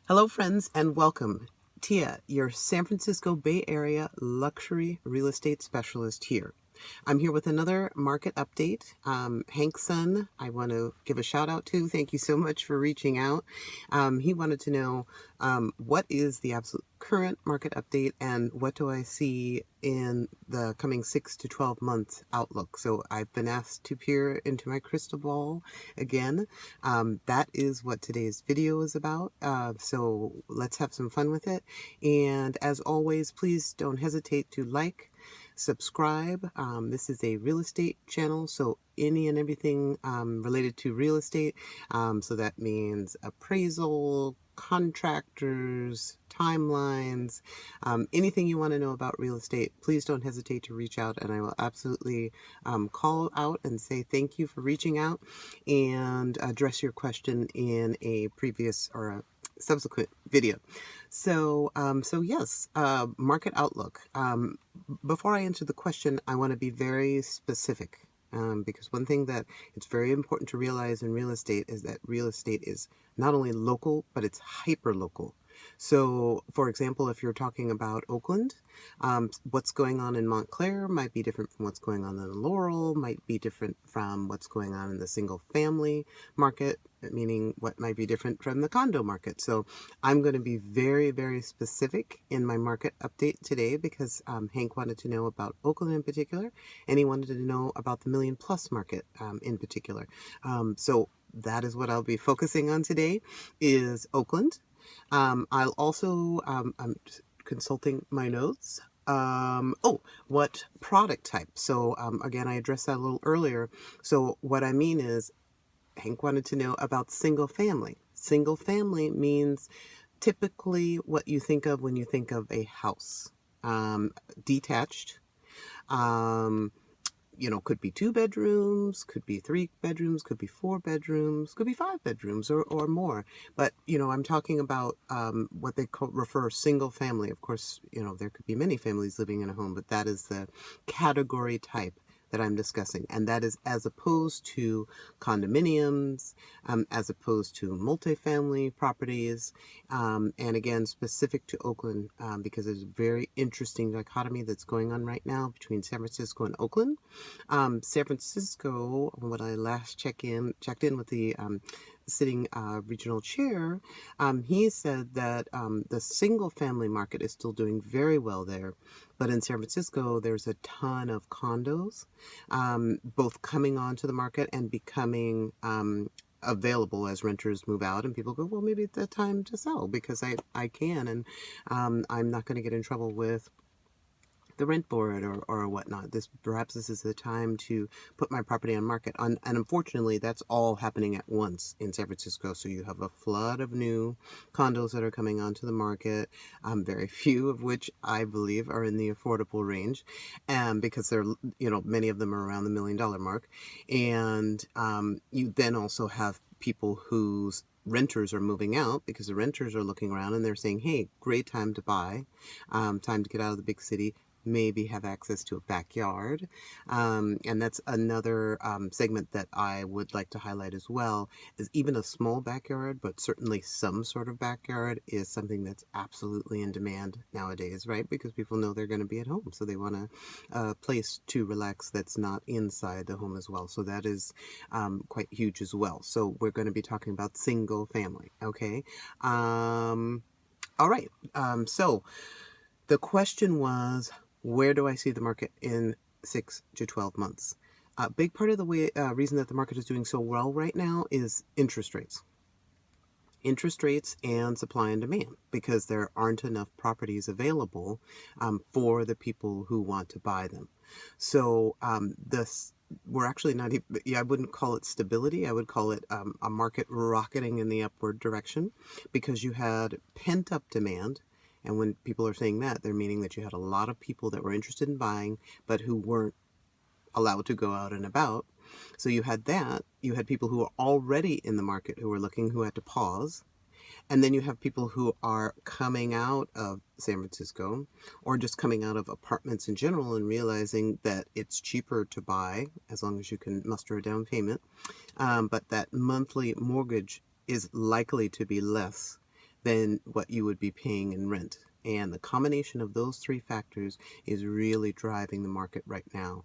Hello, friends, and welcome. Tia, your San Francisco Bay Area luxury real estate specialist here. I'm here with another market update. Hank's son, I want to give a shout out to. Thank you so much for reaching out. He wanted to know what is the absolute current market update and what do I see in the coming 6 to 12 months outlook. So I've been asked to peer into my crystal ball again. That is what today's video is about. So let's have some fun with it. And as always, please don't hesitate to like, subscribe. This is a real estate channel, so any and everything related to real estate. So that means appraisal, contractors, timelines, anything you want to know about real estate, please don't hesitate to reach out and I will absolutely call out and say thank you for reaching out and address your question in a previous or a subsequent video. So yes, market outlook. Before I answer the question, I want to be very specific. Because one thing that it's very important to realize in real estate is that real estate is not only local, but it's hyper local. So, for example, if you're talking about Oakland, what's going on in Montclair might be different from what's going on in Laurel, might be different from what's going on in the single family market, meaning what might be different from the condo market. So I'm going to be very, very specific in my market update today because Hank wanted to know about Oakland in particular, and he wanted to know about the million plus market in particular. So that is what I'll be focusing on today is Oakland. I'll also, I'm consulting my notes. What product type? So again, I addressed that a little earlier. So what I mean is Hank wanted to know about single family. Single family means typically what you think of when you think of a house. Detached. Could be 2 bedrooms, could be 3 bedrooms, could be 4 bedrooms, could be 5 bedrooms or more. But, I'm talking about what they refer single family. Of course, there could be many families living in a home, but that is the category type that I'm discussing. And that is as opposed to condominiums, as opposed to multifamily properties, and again, specific to Oakland, because there's a very interesting dichotomy that's going on right now between San Francisco and Oakland. San Francisco, when I last checked in with the sitting regional chair, he said that the single family market is still doing very well there. But in San Francisco, there's a ton of condos, both coming onto the market and becoming available as renters move out, and people go, well, maybe it's the time to sell because I can, and I'm not going to get in trouble with the rent board or whatnot. Perhaps this is the time to put my property on market. And unfortunately, that's all happening at once in San Francisco. So you have a flood of new condos that are coming onto the market, very few of which I believe are in the affordable range, because they're, many of them are around the $1 million mark. And you then also have people whose renters are moving out because the renters are looking around and they're saying, hey, great time to buy, time to get out of the big city, maybe have access to a backyard. And that's another segment that I would like to highlight as well, is even a small backyard, but certainly some sort of backyard is something that's absolutely in demand nowadays, right? Because people know they're going to be at home, so they want a place to relax that's not inside the home as well. So that is quite huge as well. So we're going to be talking about single family, okay? All right, so the question was, where do I see the market in 6 to 12 months? A big part of the reason that the market is doing so well right now is interest rates. Interest rates and supply and demand, because there aren't enough properties available for the people who want to buy them. So we're actually not even, I wouldn't call it stability. I would call it a market rocketing in the upward direction, because you had pent up demand. And when people are saying that, they're meaning that you had a lot of people that were interested in buying, but who weren't allowed to go out and about. So you had that. You had people who were already in the market who were looking, who had to pause. And then you have people who are coming out of San Francisco or just coming out of apartments in general and realizing that it's cheaper to buy as long as you can muster a down payment. But that monthly mortgage is likely to be less than what you would be paying in rent. And the combination of those three factors is really driving the market right now.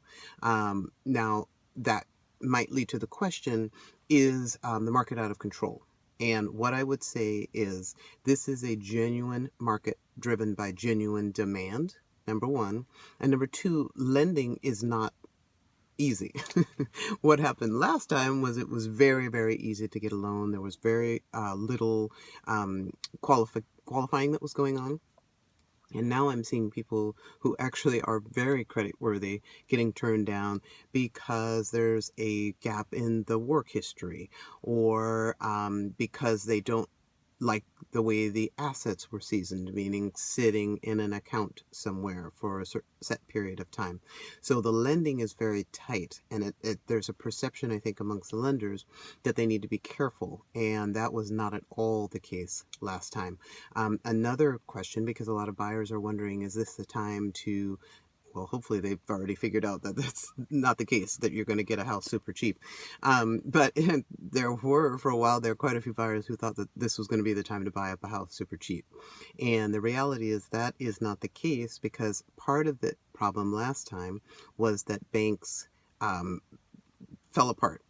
Now, that might lead to the question, is the market out of control? And what I would say is this is a genuine market driven by genuine demand, number one. And number two, lending is not easy. What happened last time was it was very, very easy to get a loan. There was very little qualifying that was going on. And now I'm seeing people who actually are very creditworthy getting turned down because there's a gap in the work history, or because they don't like the way the assets were seasoned, meaning sitting in an account somewhere for a set period of time. So the lending is very tight, and there's a perception, I think, amongst the lenders that they need to be careful, and that was not at all the case last time. Another question, because a lot of buyers are wondering, is this the time to, well, hopefully they've already figured out that that's not the case, that you're going to get a house super cheap. But there were, for a while, there were quite a few buyers who thought that this was going to be the time to buy up a house super cheap. And the reality is that is not the case, because part of the problem last time was that banks fell apart.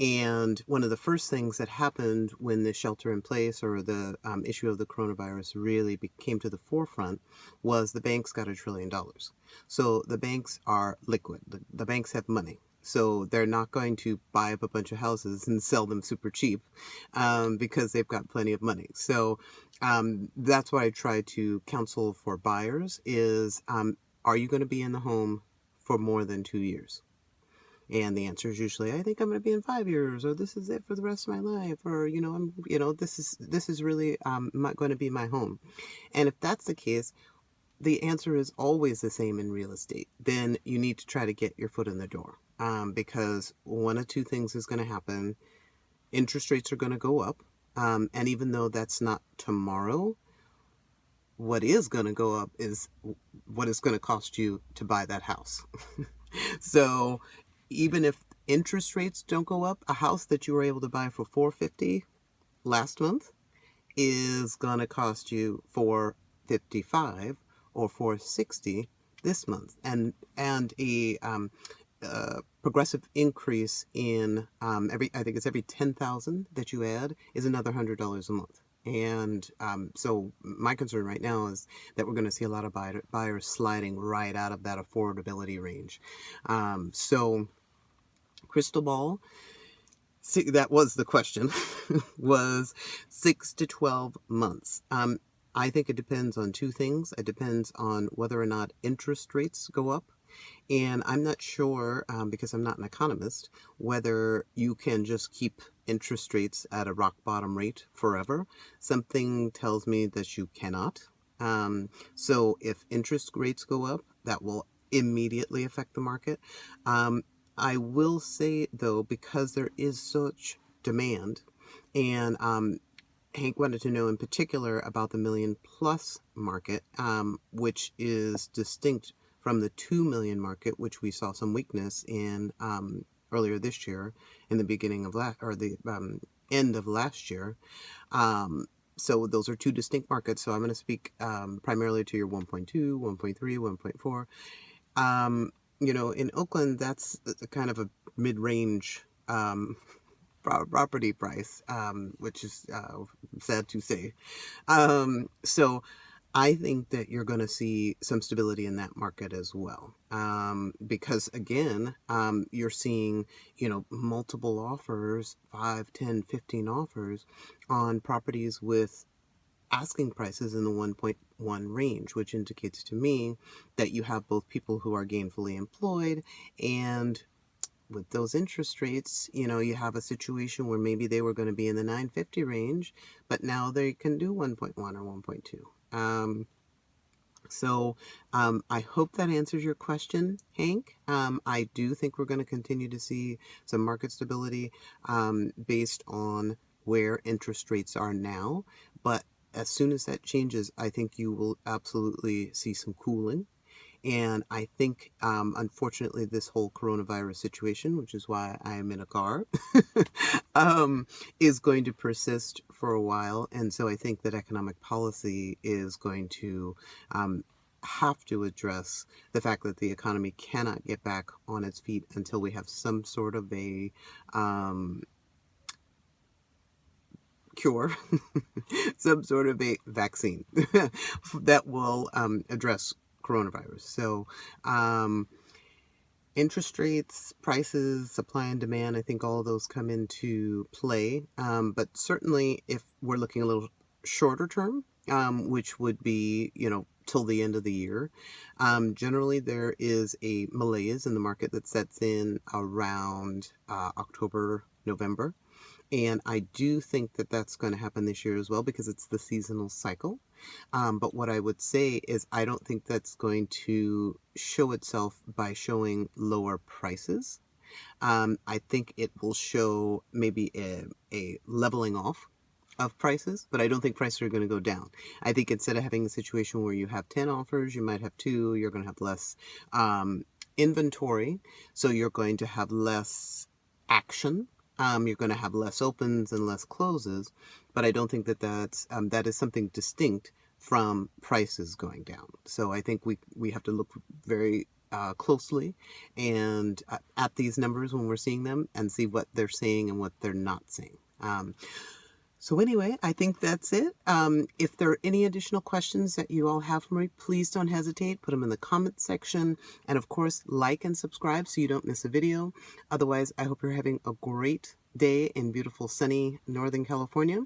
And one of the first things that happened when the shelter in place, or the issue of the coronavirus really came to the forefront, was the banks got $1 trillion. So the banks are liquid. The banks have money. So they're not going to buy up a bunch of houses and sell them super cheap because they've got plenty of money. So that's what I try to counsel for buyers is, are you going to be in the home for more than 2 years? And the answer is usually, I think I'm going to be in 5 years, or this is it for the rest of my life, or this is really not going to be my home. And if that's the case, the answer is always the same in real estate. Then you need to try to get your foot in the door, because one of two things is going to happen. Interest rates are going to go up, and even though that's not tomorrow, what is going to go up is what it's going to cost you to buy that house. So even if interest rates don't go up, a house that you were able to buy for $450 last month is going to cost you $455 or $460 this month, and a progressive increase in I think it's every 10,000 that you add is another $100 a month. And so my concern right now is that we're going to see a lot of buyers sliding right out of that affordability range. So crystal ball, see, that was the question, was 6 to 12 months. I think it depends on two things. It depends on whether or not interest rates go up. And I'm not sure, because I'm not an economist, whether you can just keep interest rates at a rock bottom rate forever. Something tells me that you cannot. So if interest rates go up, that will immediately affect the market. I will say, though, because there is such demand, and Hank wanted to know in particular about the million plus market, which is distinct from the 2 million market, which we saw some weakness in earlier this year, in the beginning of the end of last year. So those are two distinct markets. So I'm going to speak primarily to your 1.2, 1.3, 1.4. In Oakland, that's kind of a mid-range property price, which is sad to say. So I think that you're going to see some stability in that market as well. Because again, you're seeing, multiple offers, 5, 10, 15 offers on properties with asking prices in the 1.1 range, which indicates to me that you have both people who are gainfully employed, and with those interest rates, you have a situation where maybe they were going to be in the 950 range, but now they can do 1.1 or 1.2. So I hope that answers your question, Hank. I do think we're going to continue to see some market stability based on where interest rates are now. But as soon as that changes, I think you will absolutely see some cooling. And I think, unfortunately, this whole coronavirus situation, which is why I am in a car, um, is going to persist for a while. And so I think that economic policy is going to have to address the fact that the economy cannot get back on its feet until we have some sort of a cure, some sort of a vaccine that will address coronavirus. So, interest rates, prices, supply and demand, I think all of those come into play. But certainly, if we're looking a little shorter term, which would be, till the end of the year, generally there is a malaise in the market that sets in around October, November. And I do think that that's going to happen this year as well because it's the seasonal cycle. But what I would say is I don't think that's going to show itself by showing lower prices. I think it will show maybe a leveling off of prices, but I don't think prices are going to go down. I think instead of having a situation where you have 10 offers, you might have 2, you're going to have less inventory, so you're going to have less action. You're going to have less opens and less closes, but I don't think that that is something distinct from prices going down. So I think we have to look very closely and at these numbers when we're seeing them and see what they're saying and what they're not saying. So anyway, I think that's it. If there are any additional questions that you all have for me, please don't hesitate. Put them in the comments section. And of course, like and subscribe so you don't miss a video. Otherwise, I hope you're having a great day in beautiful, sunny Northern California.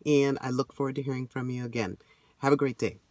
And I look forward to hearing from you again. Have a great day.